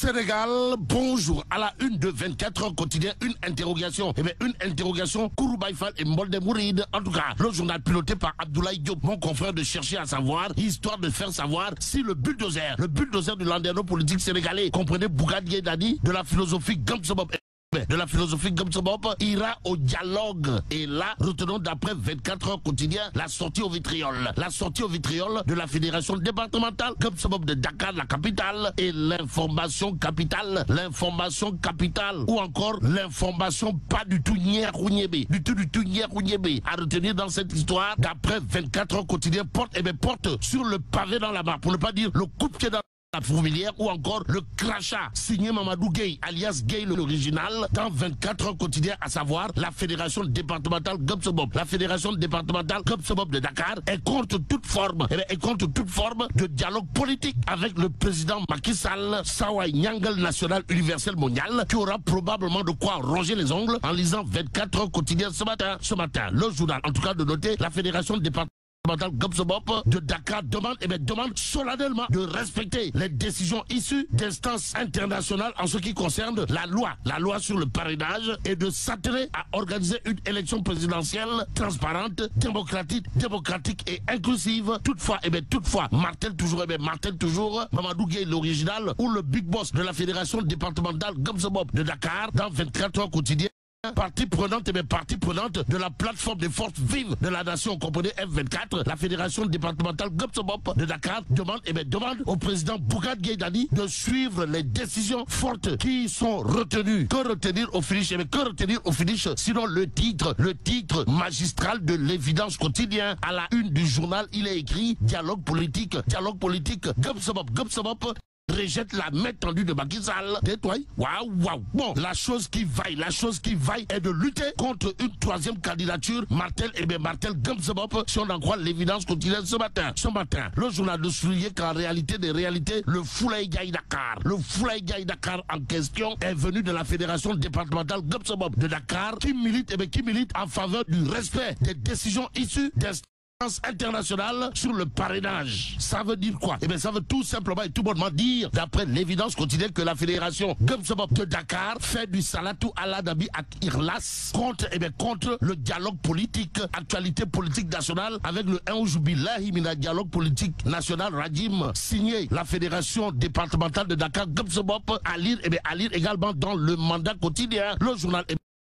Sénégal, bonjour. À la une de 24 heures quotidien, une interrogation. Eh bien, une interrogation, Kouroubaï Fall et Mbolde Mouride. En tout cas, le journal piloté par Abdoulaye Diop, mon confrère, de chercher à savoir, histoire de faire savoir si le bulldozer du landerneau politique sénégalais, comprenez Bougane Gueye Dany, de la philosophie Gamsobop, ira au dialogue. Et là, retenons d'après 24 heures quotidien la sortie au vitriol. La sortie au vitriol de la fédération départementale Gamsobop de Dakar, la capitale, et l'information capitale. L'information capitale. Ou encore l'information pas du tout nyerrounyébé. Du tout nyerrounyébé. À retenir dans cette histoire, d'après 24 heures quotidien, porte sur le pavé dans la barre. Pour ne pas dire le coup de pied dans la fourmilière, ou encore le crachat signé Mamadou Gueye, alias Gueye l'original, dans 24 heures quotidien, à savoir la fédération départementale Gamsobop. La fédération départementale Gamsobop de Dakar est contre toute forme, de dialogue politique avec le président Macky Sall, Sawai Nyangal national universel mondial, qui aura probablement de quoi ronger les ongles en lisant 24 heures quotidien ce matin. Le journal, en tout cas, de noter la fédération départementale Gamsobop de Dakar demande solennellement de respecter les décisions issues d'instances internationales en ce qui concerne la loi sur le parrainage, et de s'atteler à organiser une élection présidentielle transparente, démocratique et inclusive. Toutefois, martèle toujours Mamadou Gueye l'original, ou le big boss de la fédération départementale Gamsobop de Dakar, dans 24 heures quotidien. Partie prenante de la plateforme des forces vives de la nation, comprenez F24, la fédération départementale Gamsobop de Dakar demande au président Bougane Gueye Dany de suivre les décisions fortes qui sont retenues. Que retenir au finish, sinon le titre magistral de l'évidence quotidien. À la une du journal, il est écrit dialogue politique, Gamsobop rejette la main tendue de Macky Sall. Waouh. Bon, la chose qui vaille est de lutter contre une troisième candidature, Martel Gamsobop, si on en croit l'évidence quotidienne ce matin. Le journal de souligner qu'en réalité des réalités, le Foulaye Gaye Dakar en question est venu de la fédération départementale Gamsobop de Dakar, qui milite en faveur du respect des décisions issues d'instances internationale sur le parrainage. Ça veut dire quoi? Ça veut tout simplement et tout bonnement dire, d'après l'évidence quotidienne, que la fédération Gamsobop de Dakar fait du salatou ala nabi ak irlas contre le dialogue politique, actualité politique nationale, avec le Billahi mina dialogue politique national Radim, signé la fédération départementale de Dakar Gamsobop, à lire également dans le mandat quotidien.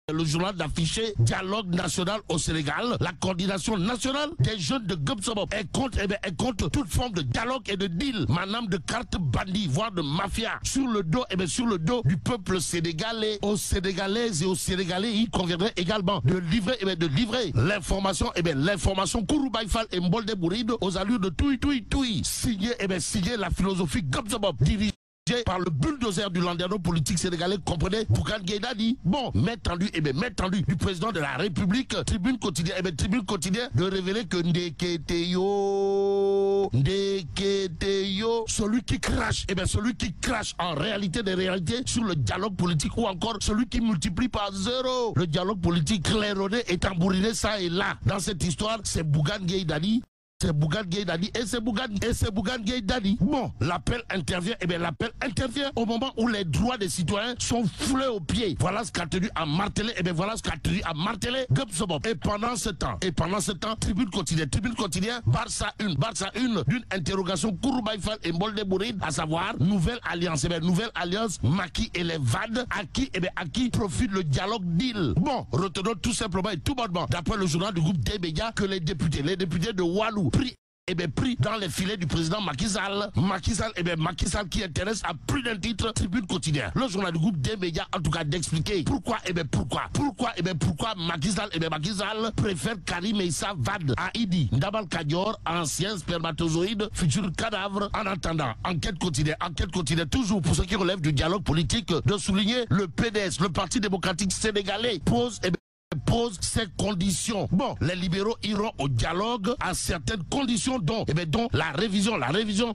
Le journal d'afficher dialogue national au Sénégal. La coordination nationale des jeunes de Gamsobop est contre toute forme de dialogue et de deal, madame, de carte bandit, voire de mafia, sur le dos du peuple sénégalais. Aux Sénégalaises et aux Sénégalais, il conviendrait également de livrer l'information, Kouroubaï Fall et Mbolde Mouride aux allures de Toui. Signé la philosophie Gamsobop, dirigée par le bulldozer du landerneau politique sénégalais, comprenez Bougane Gueye Dany. Bon, main tendue du président de la République, tribune quotidien de révéler que Ndeketeyo, celui qui crache en réalité des réalités sur le dialogue politique, ou encore celui qui multiplie par zéro le dialogue politique, claironné et tambouriné ça et là. Dans cette histoire, c'est Bougane Gueye Dany. C'est Bougane Gueye Dany. Bon, l'appel intervient au moment où les droits des citoyens sont foulés aux pieds. Voilà ce qu'a tenu à marteler, Gamsobop. Et pendant ce temps, tribune quotidien, Barça 1 d'une interrogation Kouroubaï Fall et Mbolde Mouride, à savoir nouvelle alliance, Macky et les VAD, à qui profite le dialogue deal. Bon, retenons tout simplement et tout bonnement, d'après le journal du groupe des médias, que les députés de Walou pris dans les filets du président Macky Sall. Macky Sall qui intéresse à plus d'un titre, tribune quotidien. Le journal du groupe des médias, en tout cas, d'expliquer pourquoi Macky Sall préfère Karim Meïssa Wade à Idi Ndabal Kadior, ancien spermatozoïde, futur cadavre. En attendant, enquête quotidienne, toujours pour ce qui relève du dialogue politique, de souligner le PDS, le Parti démocratique sénégalais, pose ces conditions. Bon, les libéraux iront au dialogue à certaines conditions, dont la révision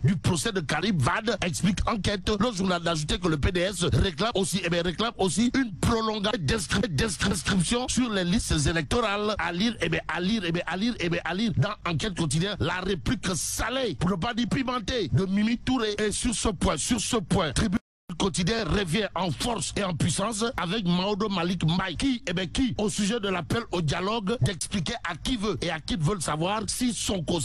du procès de Karim Wade, explique enquête. Le journal d'ajouter que le PDS réclame aussi une prolongation d'inscription sur les listes électorales. À lire dans enquête quotidienne, la réplique salée, pour ne pas dire pimentée, de Mimi Touré. Et sur ce point, tribune quotidien revient en force et en puissance avec Maodo Malick Mbaye qui, au sujet de l'appel au dialogue, d'expliquer à qui veut et à qui veut savoir si Sonko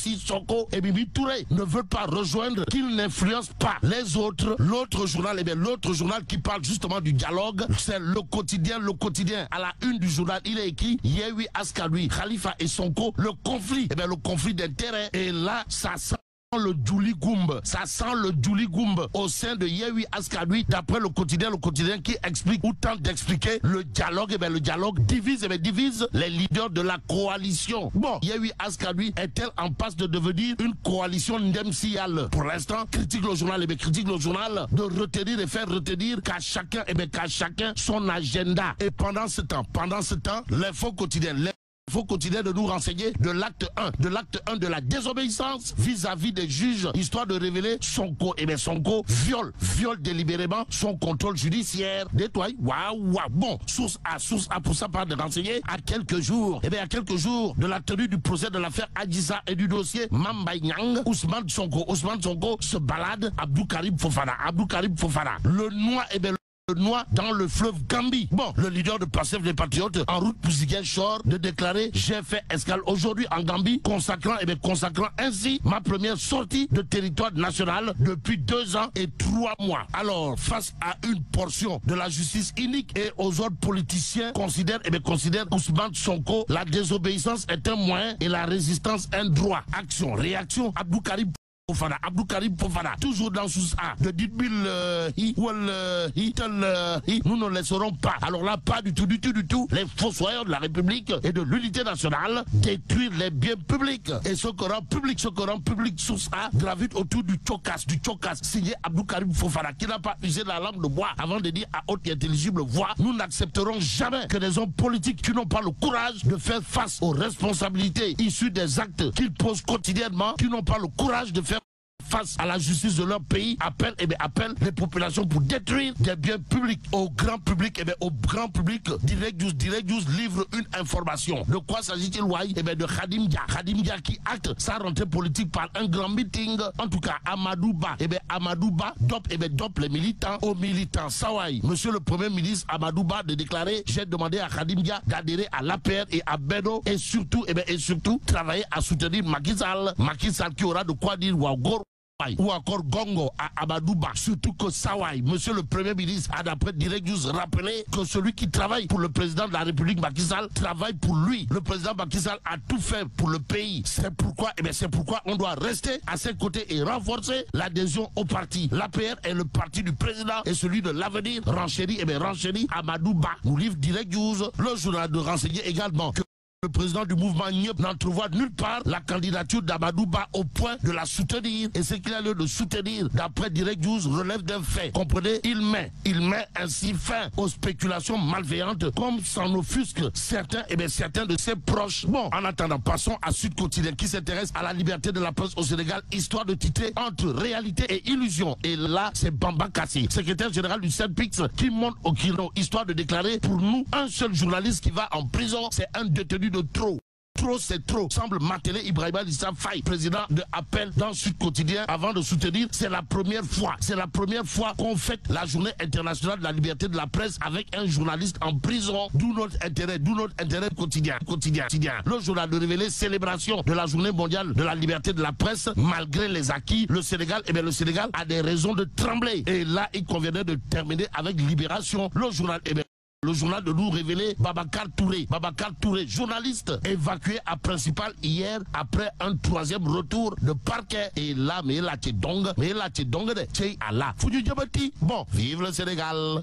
et Mimi Touré ne veulent pas rejoindre, qu'ils n'influencent pas les autres. L'autre journal, l'autre journal qui parle justement du dialogue, c'est le quotidien. Le quotidien, à la une du journal, il est écrit Yewwi Askan Wi, Khalifa et Sonko, le conflit d'intérêts. Et là, ça sent le Julie Goumbe, au sein de Yewwi Askan Wi, d'après le quotidien qui explique ou tente d'expliquer le dialogue. Le dialogue divise les leaders de la coalition. Bon, Yewwi Askan Wi est-elle en passe de devenir une coalition ndemsiale? Pour l'instant, critique le journal de retenir et faire retenir qu'à chacun son agenda. Et pendant ce temps, l'info quotidien de nous renseigner de l'acte 1 de la désobéissance vis-à-vis des juges, histoire de révéler Sonko. Sonko viole délibérément son contrôle judiciaire. Bon, source A pour ça part de renseigner à quelques jours de la tenue du procès de l'affaire Adissa et du dossier Mame Mbaye Niang. Ousmane Sonko se balade. Abdou Karim Fofana. Le noie dans le fleuve Gambie. Bon, le leader de Pastef des Patriotes en route pour Ziguinchor de déclarer: j'ai fait escale aujourd'hui en Gambie, consacrant ainsi ma première sortie de territoire national depuis 2 ans et 3 mois. Alors, face à une portion de la justice inique et aux autres politiciens considèrent Ousmane Sonko, la désobéissance est un moyen et la résistance un droit. Action, réaction, Abdou Karim Fofana, toujours dans sous A, de Ditbil, nous ne laisserons pas. Alors là, pas du tout, les fossoyeurs de la République et de l'unité nationale détruire les biens publics. Et ce que rend public sous A gravite autour du Tchokas, signé Abdou Karim Fofana, qui n'a pas usé la langue de bois avant de dire à haute et intelligible voix: nous n'accepterons jamais que des hommes politiques qui n'ont pas le courage de faire face aux responsabilités issues des actes qu'ils posent quotidiennement, qui n'ont pas le courage de faire face à la justice de leur pays, appelle les populations pour détruire des biens publics. Au grand public, Direct News livre une information. De quoi s'agit-il, de Khadim Dia qui acte sa rentrée politique par un grand meeting. En tout cas, Amadou Ba dope les militants aux militants. Sawai, monsieur le Premier ministre Amadou Ba de déclarer: j'ai demandé à Khadim Dia d'adhérer à l'APR et à Benno et surtout travailler à soutenir Macky Sall qui aura de quoi dire ou encore Gongo à Amadouba. Surtout que Sawai, monsieur le Premier ministre, a d'après Direct News rappelé que celui qui travaille pour le président de la République, Macky Sall, travaille pour lui. Le président Macky Sall a tout fait pour le pays. C'est pourquoi on doit rester à ses côtés et renforcer l'adhésion au parti. L'APR est le parti du président et celui de l'avenir. Renchéri Amadouba nous livre Direct News. Le journal de renseigner également que le président du mouvement Nyep n'entrevoit nulle part la candidature d'Amadou Ba au point de la soutenir. Et ce qu'il a lieu de soutenir, d'après Direct News, relève d'un fait. Comprenez, il met ainsi fin aux spéculations malveillantes, comme s'en offusquent certains de ses proches. Bon, en attendant, passons à Sud Quotidien qui s'intéresse à la liberté de la presse au Sénégal, histoire de titrer Entre réalité et illusion. Et là, c'est Bamba Kassi, secrétaire général du Synpics, qui monte au kilo, histoire de déclarer: pour nous, un seul journaliste qui va en prison, c'est un détenu de trop. Trop, c'est trop, semble marteler Ibrahima Issa Faye, président de Appel dans Sud Quotidien, avant de soutenir. C'est la première fois qu'on fête la journée internationale de la liberté de la presse avec un journaliste en prison. D'où notre intérêt quotidien. Le journal de révéler célébration de la journée mondiale de la liberté de la presse. Malgré les acquis, le Sénégal a des raisons de trembler. Et là, il conviendrait de terminer avec Libération. Le journal de nous révéler Babacar Touré, journaliste évacué à Principal hier après un 3e retour de parquet. Et là, mais là, t'es donc de Allah. Bon, vive le Sénégal.